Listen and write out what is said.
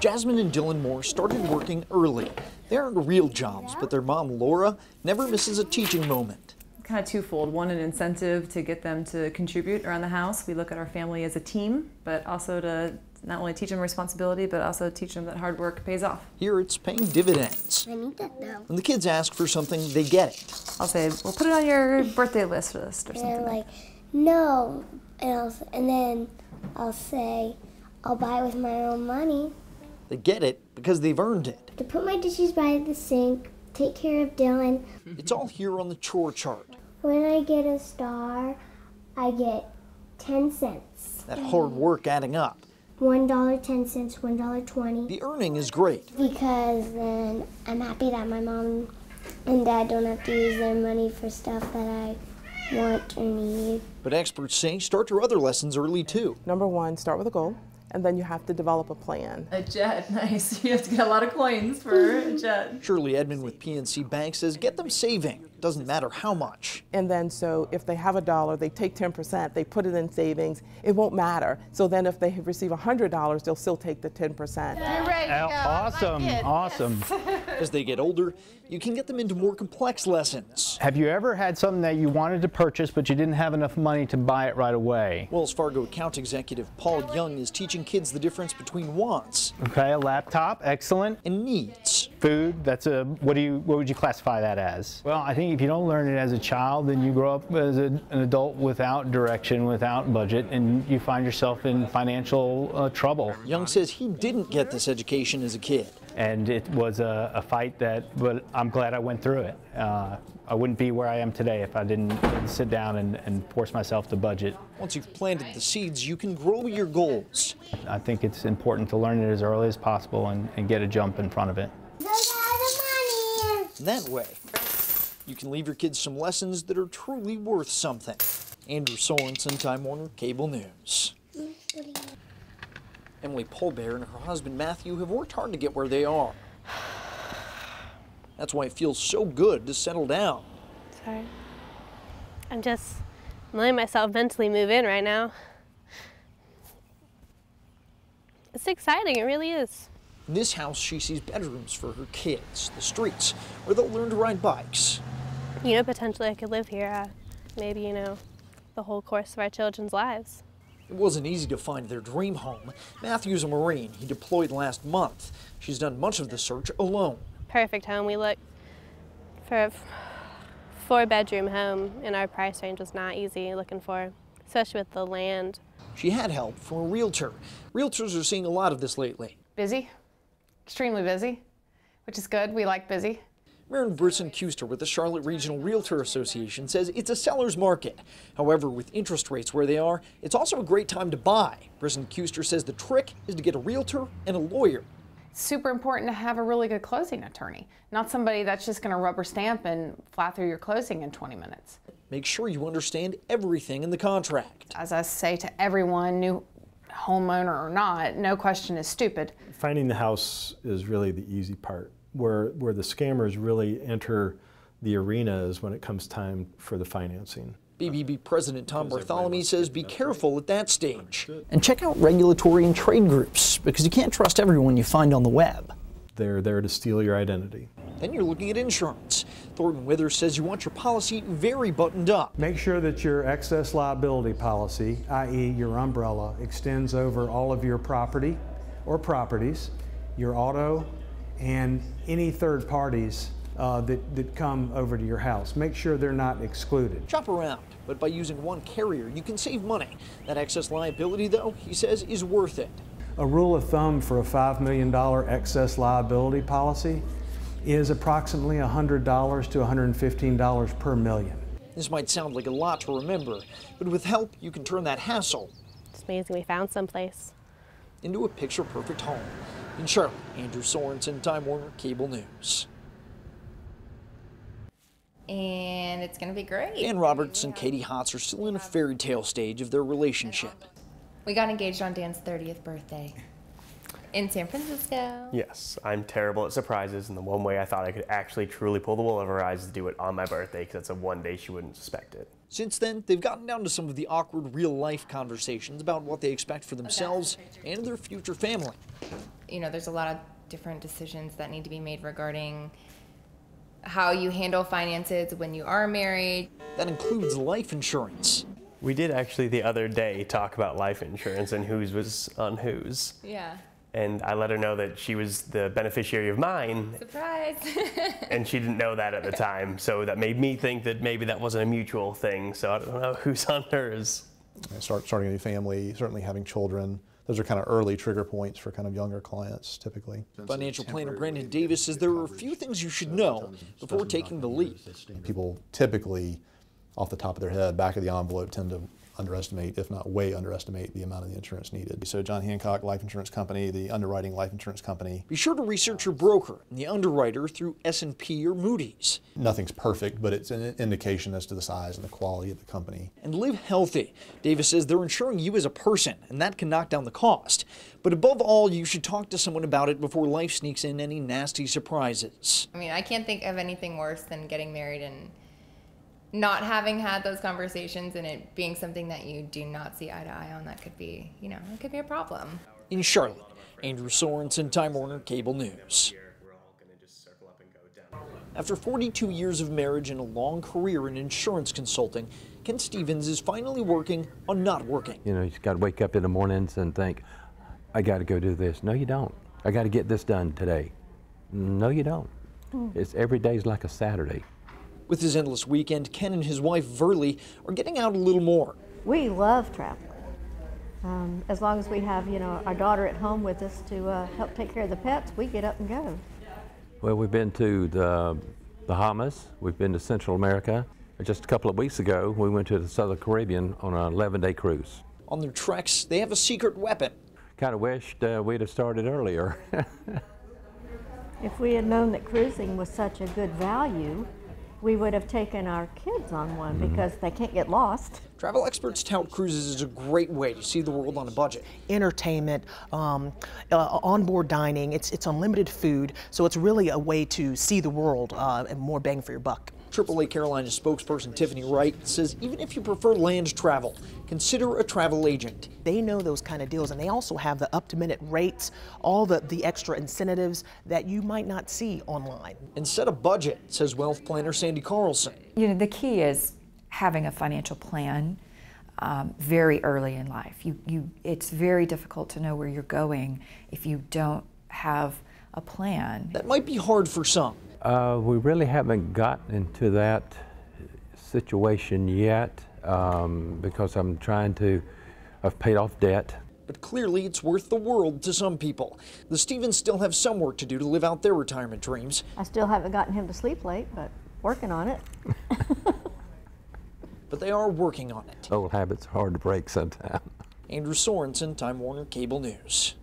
Jasmine and Dylan Moore started working early. They aren't real jobs, but their mom, Laura, never misses a teaching moment. Kind of twofold. One, an incentive to get them to contribute around the house. We look at our family as a team, but also to not only teach them responsibility, but also teach them that hard work pays off. Here it's paying dividends. I need that though. When the kids ask for something, they get it. I'll say, well, put it on your birthday list or something. And they're like, no. And then I'll say, I'll buy it with my own money. They get it because they've earned it. To put my dishes by the sink, take care of Dylan. It's all here on the chore chart. When I get a star, I get 10 cents. That hard work adding up. $1, 10 cents, $1.20. The earning is great. Because then I'm happy that my mom and dad don't have to use their money for stuff that I want or need. But experts say start your other lessons early too. Number one, start with a goal, and then you have to develop a plan. A jet, nice. You have to get a lot of coins for a jet. Shirley Edmond with PNC Bank says get them saving. Doesn't matter how much. And then so if they have $1, they take 10%, they put it in savings, it won't matter. So then if they receive $100, they'll still take the 10%. You're ready to go. Awesome, awesome. As they get older, you can get them into more complex lessons. Have you ever had something that you wanted to purchase but you didn't have enough money to buy it right away? Wells Fargo account executive Paul Young is teaching kids the difference between wants. Okay, a laptop, excellent. And needs. Food, that's a, what would you classify that as? Well, I think if you don't learn it as a child, then you grow up as an adult without direction, without budget, and you find yourself in financial trouble. Young says he didn't get this education as a kid. And it was a fight but I'm glad I went through it. I wouldn't be where I am today if I didn't sit down and force myself to budget. Once you've planted the seeds, you can grow your goals. I think it's important to learn it as early as possible and get a jump in front of it. That way, you can leave your kids some lessons that are truly worth something. Andrew Sorensen, Time Warner Cable News. Emily Polbear and her husband Matthew have worked hard to get where they are. That's why it feels so good to settle down. Sorry. I'm letting myself mentally move in right now. It's exciting, it really is. In this house, she sees bedrooms for her kids, the streets, where they'll learn to ride bikes. You know, potentially I could live here, maybe, you know, the whole course of our children's lives. It wasn't easy to find their dream home. Matthew's a Marine. He deployed last month. She's done much of the search alone. Perfect home. We looked for a 4-bedroom home, and our price range was not easy looking for, especially with the land. She had help from a realtor. Realtors are seeing a lot of this lately. Busy, extremely busy, which is good. We like busy. Maren Brisson-Kuster with the Charlotte Regional Realtor Association says it's a seller's market. However, with interest rates where they are, it's also a great time to buy. Brisson-Kuster says the trick is to get a realtor and a lawyer. Super important to have a really good closing attorney, not somebody that's just going to rubber stamp and fly through your closing in 20 minutes. Make sure you understand everything in the contract. As I say to everyone, new homeowner or not, no question is stupid. Finding the house is really the easy part. Where the scammers really enter the arena is when it comes time for the financing. BBB President Tom Bartholomew says be careful at that stage. And check out regulatory and trade groups, because you can't trust everyone you find on the web. They're there to steal your identity. Then you're looking at insurance. Thornton Withers says you want your policy very buttoned up. Make sure that your excess liability policy, i.e. your umbrella, extends over all of your property or properties, your auto, and any third parties that come over to your house. Make sure they're not excluded. Shop around, but by using one carrier, you can save money. That excess liability, though, he says, is worth it. A rule of thumb for a $5 million excess liability policy is approximately $100 to $115 per million. This might sound like a lot to remember, but with help, you can turn that hassle. It's amazing we found someplace. Into a picture-perfect home. In Charlotte, Andrew Sorensen, Time Warner Cable News. And it's going to be great. Dan Roberts and Katie Hotz are still in a fairy tale stage of their relationship. We got engaged on Dan's 30th birthday in San Francisco. Yes, I'm terrible at surprises, and the one way I thought I could actually truly pull the wool over her eyes is to do it on my birthday, because that's the one day she wouldn't suspect it. Since then, they've gotten down to some of the awkward real-life conversations about what they expect for themselves and their future family. you know, there's a lot of different decisions that need to be made regarding how you handle finances when you are married. That includes life insurance. We did actually the other day talk about life insurance and whose was on whose. Yeah. And I let her know that she was the beneficiary of mine. Surprise! And she didn't know that at the time, so that made me think that maybe that wasn't a mutual thing, so I don't know who's on hers. Starting a new family, certainly having children, those are kind of early trigger points for kind of younger clients typically. Financial planner Brandon Davis says there are a few things you should know before taking the leap. People typically, off the top of their head, back of the envelope, tend to underestimate, if not way underestimate, the amount of the insurance needed. So John Hancock Life Insurance Company, the underwriting life insurance company. Be sure to research your broker and the underwriter through S&P or Moody's. Nothing's perfect, but it's an indication as to the size and the quality of the company. And live healthy. Davis says they're insuring you as a person, and that can knock down the cost. But above all, you should talk to someone about it before life sneaks in any nasty surprises. I mean, I can't think of anything worse than getting married and not having had those conversations and it being something that you do not see eye to eye on. That could be, you know, it could be a problem. In Charlotte, Andrew Sorensen, Time Warner Cable News. After 42 years of marriage and a long career in insurance consulting, Ken Stevens is finally working on not working. You know, you just got to wake up in the mornings and think, I got to go do this. No, you don't. I got to get this done today. No, you don't. It's every day's like a Saturday. With his endless weekend, Ken and his wife, Verly, are getting out a little more. We love traveling. As long as we have, you know, our daughter at home with us to help take care of the pets, we get up and go. Well, we've been to the Bahamas, we've been to Central America. Just a couple of weeks ago, we went to the Southern Caribbean on an 11-day cruise. On their treks, they have a secret weapon. Kind of wished we'd have started earlier. If we had known that cruising was such a good value, we would have taken our kids on one because they can't get lost. Travel experts tout cruises as a great way to see the world on a budget. Entertainment, onboard dining, it's unlimited food, so it's really a way to see the world and more bang for your buck. AAA Carolina spokesperson Tiffany Wright says even if you prefer land travel, consider a travel agent. They know those kind of deals, and they also have the up-to-minute rates, all the extra incentives that you might not see online. And set a budget, says wealth planner Sandy Carlson. You know, the key is having a financial plan very early in life. It's very difficult to know where you're going if you don't have a plan. That might be hard for some. We really haven't gotten into that situation yet because I've paid off debt. But clearly it's worth the world to some people. The Stevens still have some work to do to live out their retirement dreams. I still haven't gotten him to sleep late, but working on it. But they are working on it. Old habits are hard to break sometimes. Andrew Sorensen, Time Warner Cable News.